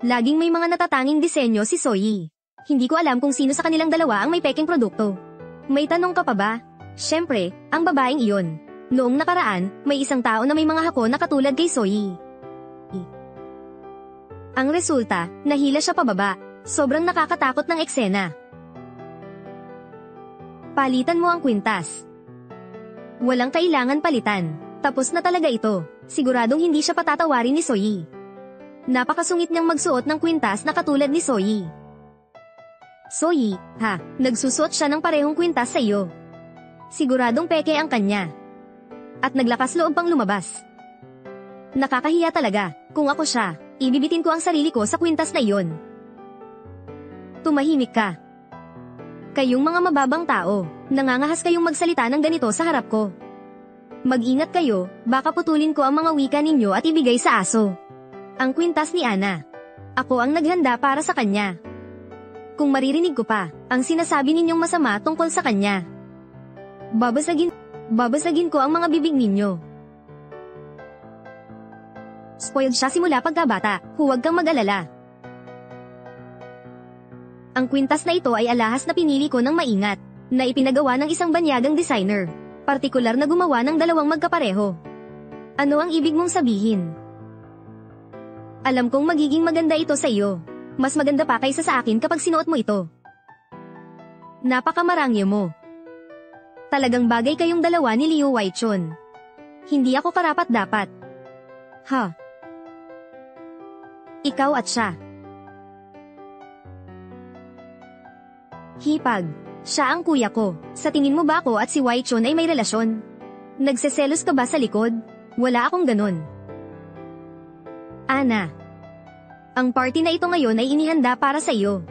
Laging may mga natatanging disenyo si Soyi. Hindi ko alam kung sino sa kanilang dalawa ang may pekeng produkto. May tanong ka pa ba? Siyempre, ang babaeng iyon. Noong nakaraan, may isang tao na may mga hako na katulad kay Soyi. Ang resulta, nahila siya pababa. Sobrang nakakatakot ng eksena. Palitan mo ang kwintas. Walang kailangan palitan. Tapos na talaga ito. Siguradong hindi siya patatawarin ni Soyi. Napakasungit niyang magsuot ng kwintas na katulad ni Soyi. Soyi, ha, nagsusuot siya ng parehong kwintas sa iyo. Siguradong peke ang kanya. At naglakas loob pang lumabas. Nakakahiya talaga. Kung ako siya, ibibitin ko ang sarili ko sa kwintas na iyon. Tumahimik ka. Kayong mga mababang tao, nangangahas kayong magsalita ng ganito sa harap ko. Mag-ingat kayo, baka putulin ko ang mga wika ninyo at ibigay sa aso. Ang kwintas ni Ana. Ako ang naghanda para sa kanya. Kung maririnig ko pa, ang sinasabi ninyong masama tungkol sa kanya. Babasagin ko ang mga bibig ninyo. Spoiled siya simula pagkabata, huwag kang mag-alala. Ang kwintas na ito ay alahas na pinili ko ng maingat, na ipinagawa ng isang banyagang designer. Partikular na gumawa ng dalawang magkapareho. Ano ang ibig mong sabihin? Alam kong magiging maganda ito sa iyo. Mas maganda pa kaysa sa akin kapag sinuot mo ito. Napakamarangya mo. Talagang bagay kayong dalawa ni Liu Waichun. Hindi ako karapat-dapat. Ha? Ikaw at siya. Hipag. Siya ang kuya ko. Sa tingin mo ba ako at si Waichun ay may relasyon? Nagseselos ka ba sa likod? Wala akong ganun. Ana. Ang party na ito ngayon ay inihanda para sa iyo.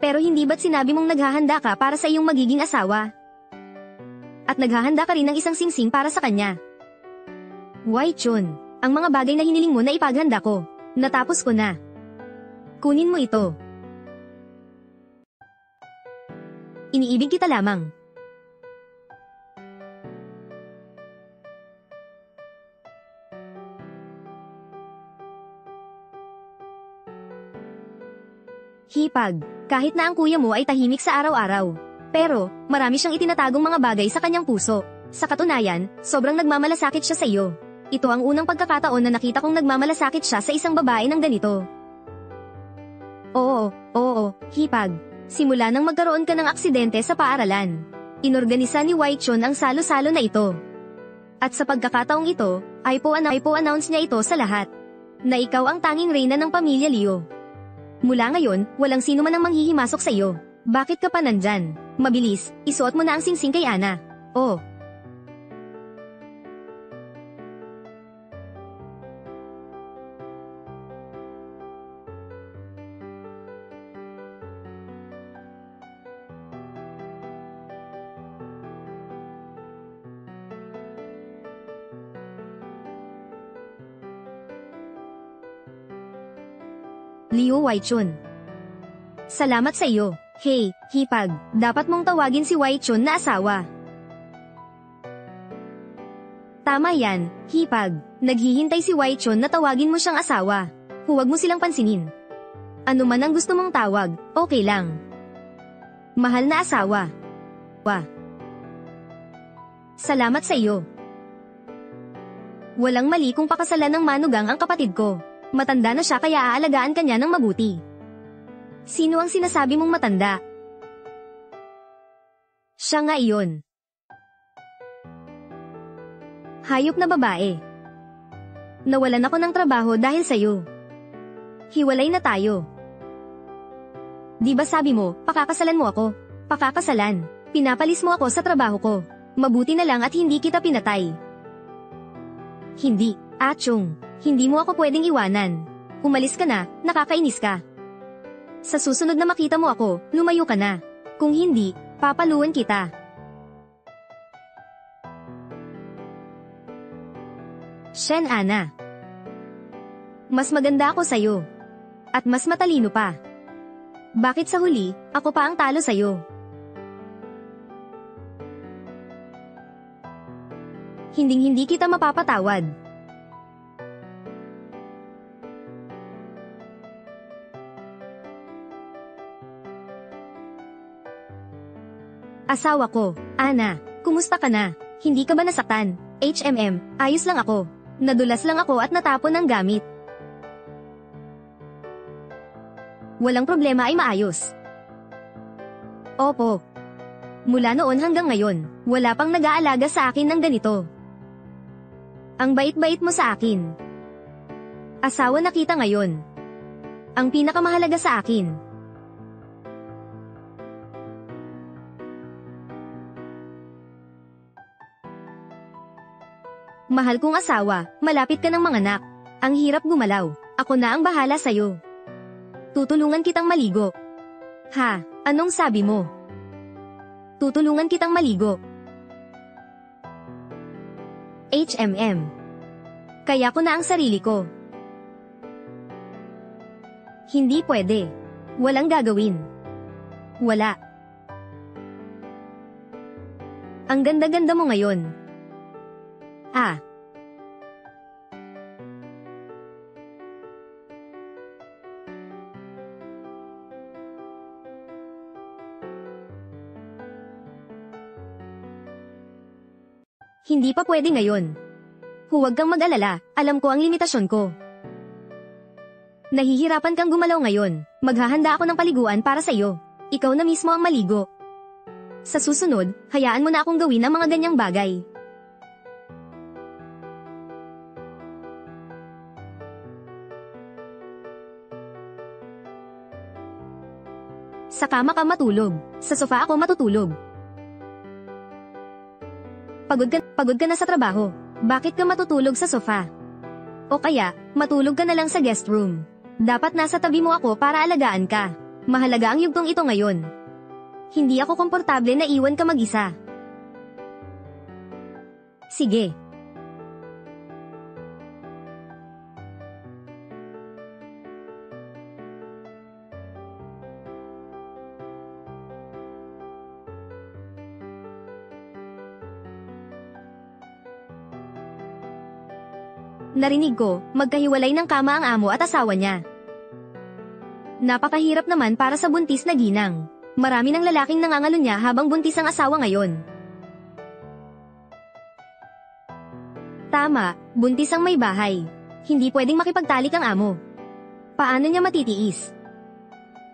Pero hindi ba't sinabi mong naghahanda ka para sa iyong magiging asawa? At naghahanda ka rin ng isang singsing para sa kanya. Waichun, ang mga bagay na hiniling mo na ipaghanda ko, natapos ko na. Kunin mo ito. Iniibig kita lamang. Hipag, kahit na ang kuya mo ay tahimik sa araw-araw. Pero, marami siyang itinatagong mga bagay sa kanyang puso. Sa katunayan, sobrang nagmamalasakit siya sa iyo. Ito ang unang pagkakataon na nakita kong nagmamalasakit siya sa isang babae ng ganito. Oo, Hipag. Simula nang magkaroon ka ng aksidente sa paaralan, inorganisa ni Waichun ang salo-salo na ito. At sa pagkakataong ito, ay po-announce niya ito sa lahat. Na ikaw ang tanging reyna ng pamilya Liu. Mula ngayon, walang sino man ang manghihimasok sa iyo. Bakit ka pa nandyan? Mabilis, isuot mo na ang singsing kay Ana. Oh. Liu Waichun. Salamat sa iyo. Hey, Hipag, dapat mong tawagin si Waichun na asawa. Tama yan, Hipag. Naghihintay si Waichun na tawagin mo siyang asawa. Huwag mo silang pansinin. Ano man ang gusto mong tawag, okay lang. Mahal na asawa. Salamat sa iyo. Walang mali kung pakasalan ng manugang ang kapatid ko. Matanda na siya kaya aalagaan ka niya ng mabuti. Sino ang sinasabi mong matanda? Siya nga iyon. Hayop na babae. Nawalan ako ng trabaho dahil sa'yo. Hiwalay na tayo. Di ba sabi mo, pakakasalan mo ako? Pakakasalan. Pinapalis mo ako sa trabaho ko. Mabuti na lang at hindi kita pinatay. Hindi, Achong. Hindi mo ako pwedeng iwanan. Umalis ka na, nakakainis ka. Sa susunod na makita mo ako, lumayo ka na. Kung hindi, papaluan kita. Shen Ana. Mas maganda ako sa'yo. At mas matalino pa. Bakit sa huli, ako pa ang talo sa'yo? Hinding-hindi kita mapapatawad. Asawa ko, Ana, kumusta ka na? Hindi ka ba nasaktan? ayos lang ako. Nadulas lang ako at natapon ng gamit. Walang problema ay maayos. Opo. Mula noon hanggang ngayon, wala pang nag-aalaga sa akin ng ganito. Ang bait-bait mo sa akin. Asawa na kita ngayon. Ang pinakamahalaga sa akin. Mahal kong asawa, malapit ka ng manganak. Ang hirap gumalaw. Ako na ang bahala sa'yo. Tutulungan kitang maligo. Ha, anong sabi mo? Tutulungan kitang maligo. Kaya ko na ang sarili ko. Hindi pwede. Walang gagawin. Wala. Ang ganda-ganda mo ngayon. Hindi pa pwede ngayon. Huwag kang mag-alala, alam ko ang limitasyon ko. Nahihirapan kang gumalaw ngayon, maghahanda ako ng paliguan para sa iyo. Ikaw na mismo ang maligo. Sa susunod, hayaan mo na akong gawin ang mga ganyang bagay. Sa kama ka matulog, sa sofa ako matutulog. Pagod ka na sa trabaho. Bakit ka matutulog sa sofa? O kaya, matulog ka na lang sa guest room. Dapat nasa tabi mo ako para alagaan ka. Mahalaga ang yugtong ito ngayon. Hindi ako komportable na iwan ka mag-isa. Sige. Narinig ko, magkahiwalay ng kama ang amo at asawa niya. Napakahirap naman para sa buntis na ginang. Marami ng lalaking nangangalo niya habang buntis ang asawa ngayon. Tama, buntis ang may bahay. Hindi pwedeng makipagtalik ang amo. Paano niya matitiis?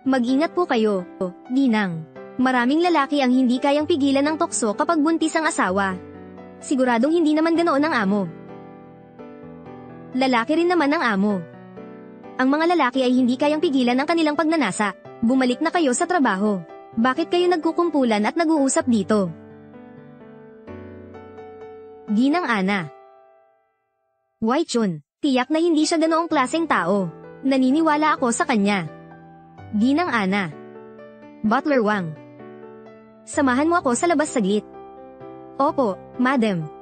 Mag-ingat po kayo, ginang. Maraming lalaki ang hindi kayang pigilan ng tukso kapag buntis ang asawa. Siguradong hindi naman ganoon ang amo. Lalaki rin naman ang amo. Ang mga lalaki ay hindi kayang pigilan ang kanilang pagnanasa. Bumalik na kayo sa trabaho. Bakit kayo nagkukumpulan at nag-uusap dito? Ginang Ana. Why Chun, tiyak na hindi siya ganoong klaseng tao. Naniniwala ako sa kanya. Ginang Ana. Butler Wang. Samahan mo ako sa labas saglit. Opo, madam.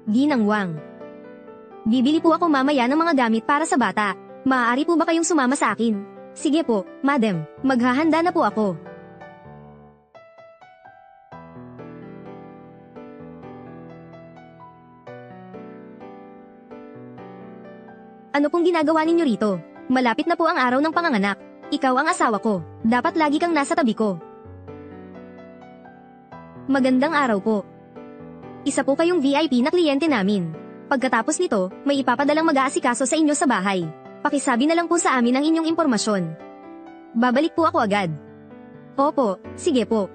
Ginang Wang. Bibili po ako mamaya ng mga gamit para sa bata. Maaari po ba kayong sumama sa akin? Sige po, madam. Maghahanda na po ako. Ano pong ginagawa ninyo rito? Malapit na po ang araw ng panganganak. Ikaw ang asawa ko. Dapat lagi kang nasa tabi ko. Magandang araw po. Isa po kayong VIP na kliyente namin. Pagkatapos nito, may ipapadalang mag-aasikaso sa inyo sa bahay. Pakisabi na lang po sa amin ang inyong impormasyon. Babalik po ako agad. Opo, sige po.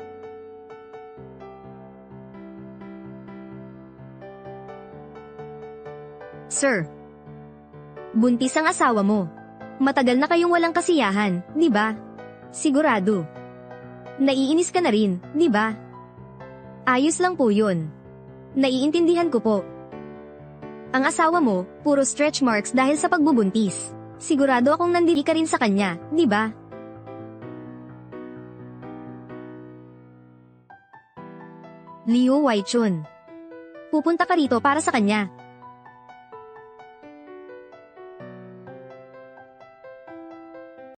Sir. Buntis ang asawa mo. Matagal na kayong walang kasiyahan, di ba? Sigurado. Naiinis ka na rin, di ba? Ayos lang po yun. Naiintindihan ko po. Ang asawa mo, puro stretch marks dahil sa pagbubuntis. Sigurado akong nandiri ka rin sa kanya, di ba? Liu Waichun. Pupunta ka rito para sa kanya.